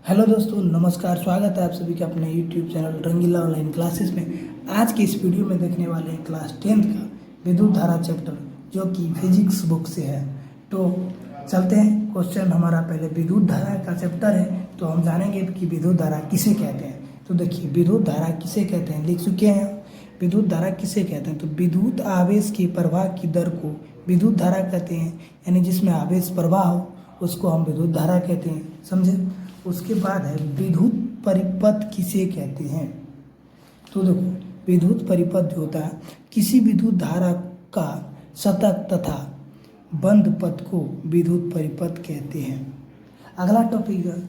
Hello दोस्तों, नमस्कार। स्वागत है आप सभी का अपने यूट्यूब चैनल रंगीला ऑनलाइन क्लासेस में। आज के इस वीडियो में देखने वाले हैं क्लास 10th का विद्युत धारा चैप्टर, जो कि फिजिक्स बुक से है। तो चलते हैं। क्वेश्चन हमारा पहले विद्युत धारा का चैप्टर है, तो हम जानेंगे कि विद्युत धारा किसे कहते हैं। तो देखिए, विद्युत धारा किसे कहते हैं लिख चुके हैं। विद्युत धारा किसे कहते हैं, तो विद्युत आवेश के प्रवाह की दर को विद्युत धारा कहते हैं। यानी जिसमें आवेश प्रवाह हो उसको हम विद्युत धारा कहते हैं, समझे। उसके बाद है विद्युत परिपथ किसे कहते हैं। तो देखो, विद्युत परिपथ जो होता है, किसी विद्युत धारा का सतत तथा बंद पथ को विद्युत परिपथ कहते हैं। अगला टॉपिक है,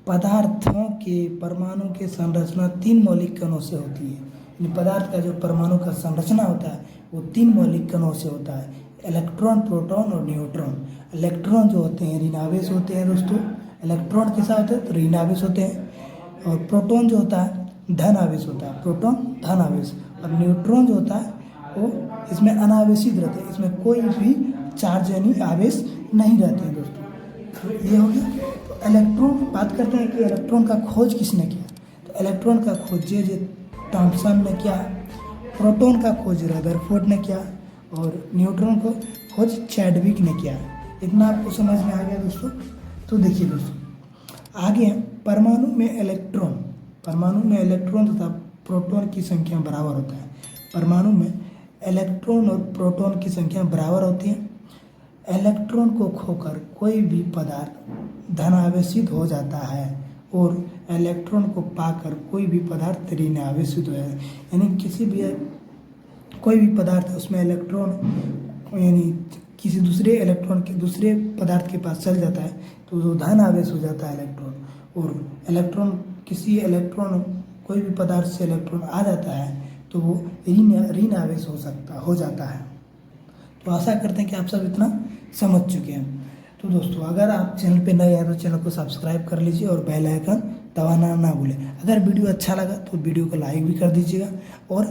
पदार्थों के परमाणु की संरचना 3 मौलिक कणों से होती है। यानी पदार्थ का जो परमाणु का संरचना होता है वो 3 मौलिक कणों से होता है, इलेक्ट्रॉन, प्रोटॉन और न्यूट्रॉन। इलेक्ट्रॉन जो होते हैं ऋणावेश होते हैं दोस्तों। इलेक्ट्रॉन कैसा होता है, तो ऋण आवेश होते हैं। और प्रोटॉन जो होता है धन आवेश होता है, प्रोटॉन धन आवेश। और न्यूट्रॉन जो होता है वो इसमें अनावेशित रहते हैं, इसमें कोई भी चार्ज यानी आवेश नहीं रहते हैं दोस्तों। तो ये हो गया। तो इलेक्ट्रॉन बात करते हैं कि इलेक्ट्रॉन का खोज किसने किया। तो इलेक्ट्रॉन का खोज जे थॉम्सन ने किया। प्रोटॉन का खोज रदरफोर्ड ने किया और न्यूट्रॉन को खोज चैडविक ने किया। इतना आपको समझ में आ गया दोस्तों। तो देखिए दोस्तों, आगे परमाणु में इलेक्ट्रॉन तथा प्रोटॉन की संख्या बराबर होता है। परमाणु में इलेक्ट्रॉन और प्रोटॉन की संख्या बराबर होती है। इलेक्ट्रॉन को खोकर कोई भी पदार्थ धन आवेशित हो जाता है और इलेक्ट्रॉन को पाकर कोई भी पदार्थ ऋण आवेशित हो जाता है। यानी किसी भी कोई भी पदार्थ उसमें इलेक्ट्रॉन यानी किसी दूसरे इलेक्ट्रॉन के दूसरे पदार्थ के पास चल जाता है तो जो धन आवेश हो जाता है इलेक्ट्रॉन। और इलेक्ट्रॉन कोई भी पदार्थ से इलेक्ट्रॉन आ जाता है तो वो ऋण आवेश हो जाता है। तो आशा करते हैं कि आप सब इतना समझ चुके हैं। तो दोस्तों, अगर आप चैनल पे नए हैं तो चैनल को सब्सक्राइब कर लीजिए और बेल आइकन दबाना ना भूलें। अगर वीडियो अच्छा लगा तो वीडियो को लाइक भी कर दीजिएगा। और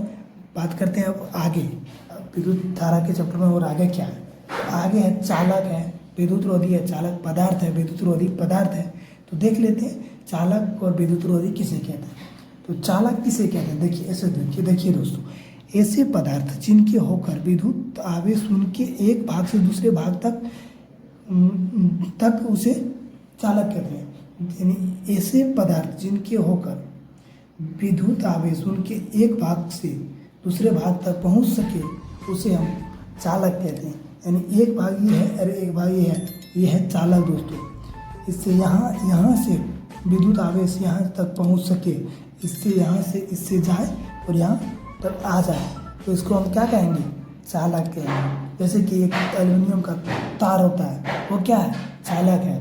बात करते हैं अब आगे विद्युत धारा के चैप्टर में। और आगे क्या है, आगे है चालक है, विद्युत रोधी है, चालक पदार्थ है, विद्युत रोधी पदार्थ है। तो देख लेते हैं चालक और विद्युत रोधी किसे कहते हैं। तो चालक किसे कहते हैं, देखिए ऐसे देखिए दोस्तों, ऐसे पदार्थ जिनके होकर विद्युत आवेश उनके एक भाग से दूसरे भाग तक उसे चालक कहते हैं। यानी ऐसे पदार्थ जिनके होकर विद्युत आवेश उनके एक भाग से दूसरे भाग तक पहुंच सके उसे हम चालक कहते हैं। यानी एक भाग ये है और एक भाग ये है चालक दोस्तों। इससे यहाँ से विद्युत आवेश यहाँ तक पहुँच सके, इससे यहाँ से इससे जाए और यहाँ तक आ जाए, तो इसको हम क्या कहेंगे, चालक कहेंगे। जैसे कि एक एल्युमिनियम का तार होता है वो क्या है, चालक है।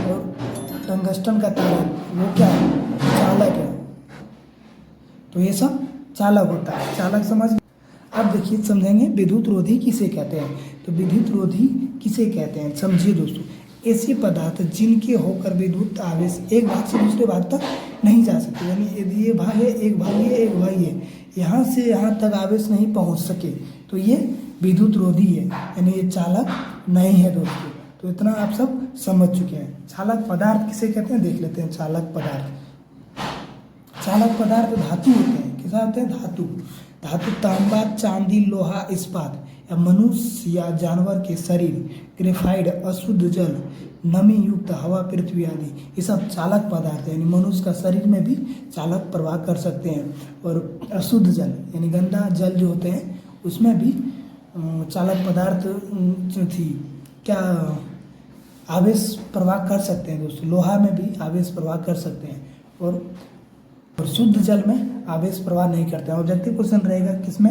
और टंगस्टन का तार है वो क्या है, चालक है। तो ये सब चालक होता है, चालक समझ। अब देखिए समझेंगे विद्युत रोधी किसे कहते हैं। तो विद्युत रोधी किसे कहते हैं समझिए दोस्तों, ऐसे पदार्थ जिनके होकर विद्युत आवेश एक भाग से दूसरे भाग तक नहीं जा सकते। यानी यदि ये भाग है, एक भाग ये, यहाँ से यहाँ तक आवेश नहीं पहुँच सके तो ये विद्युत रोधी है, यानी ये चालक नहीं है दोस्तों। तो इतना आप सब समझ चुके हैं। चालक पदार्थ किसे कहते हैं देख लेते हैं। चालक पदार्थ धातु होते हैं। कैसा होते हैं, धातु तांबा, चांदी, लोहा, इस्पात या मनुष्य या जानवर के शरीर, ग्रेफाइट, अशुद्ध जल, नमी युक्त हवा, पृथ्वी आदि, ये सब चालक पदार्थ है। यानी मनुष्य का शरीर में भी चालक प्रवाह कर सकते हैं। और अशुद्ध जल यानी गंदा जल जो होते हैं उसमें भी चालक पदार्थ जो थी क्या आवेश प्रवाह कर सकते हैं दोस्तों। लोहा में भी आवेश प्रवाह कर सकते हैं और शुद्ध जल में आवेश प्रवाह नहीं करते हैं। ऑब्जेक्टिव क्वेश्चन रहेगा किसमें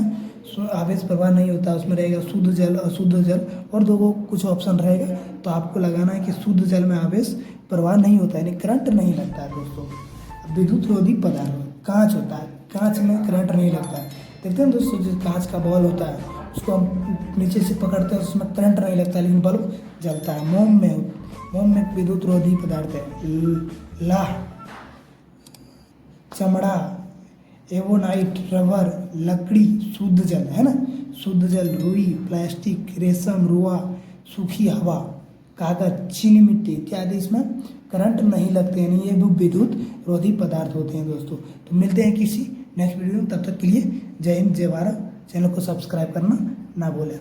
आवेश प्रवाह नहीं होता, उसमें रहेगा शुद्ध जल, अशुद्ध जल और दो कुछ ऑप्शन रहेगा। तो आपको लगाना है कि शुद्ध जल में आवेश प्रवाह नहीं होता है, यानी करंट नहीं लगता है दोस्तों। विद्युत रोधी पदार्थ कांच होता है, कांच में करंट नहीं लगता है। देखते हैं दोस्तों, जो कांच का बॉल होता है उसको हम नीचे से पकड़ते हैं, उसमें करंट नहीं लगता लेकिन बल्ब जलता है। मोम में विद्युत रोधी पदार्थ है। लाह, चमड़ा, एवोनाइट, रबर, लकड़ी, शुद्ध जल है ना, शुद्ध जल, रुई, प्लास्टिक, रेशम, रुआ, सूखी हवा, कागज, चीनी मिट्टी इत्यादि इसमें करंट नहीं लगते, यानी ये विद्युत रोधी पदार्थ होते हैं दोस्तों। तो मिलते हैं किसी नेक्स्ट वीडियो में, तब तक के लिए जय हिंद जय भारत। चैनल को सब्सक्राइब करना ना भूलें।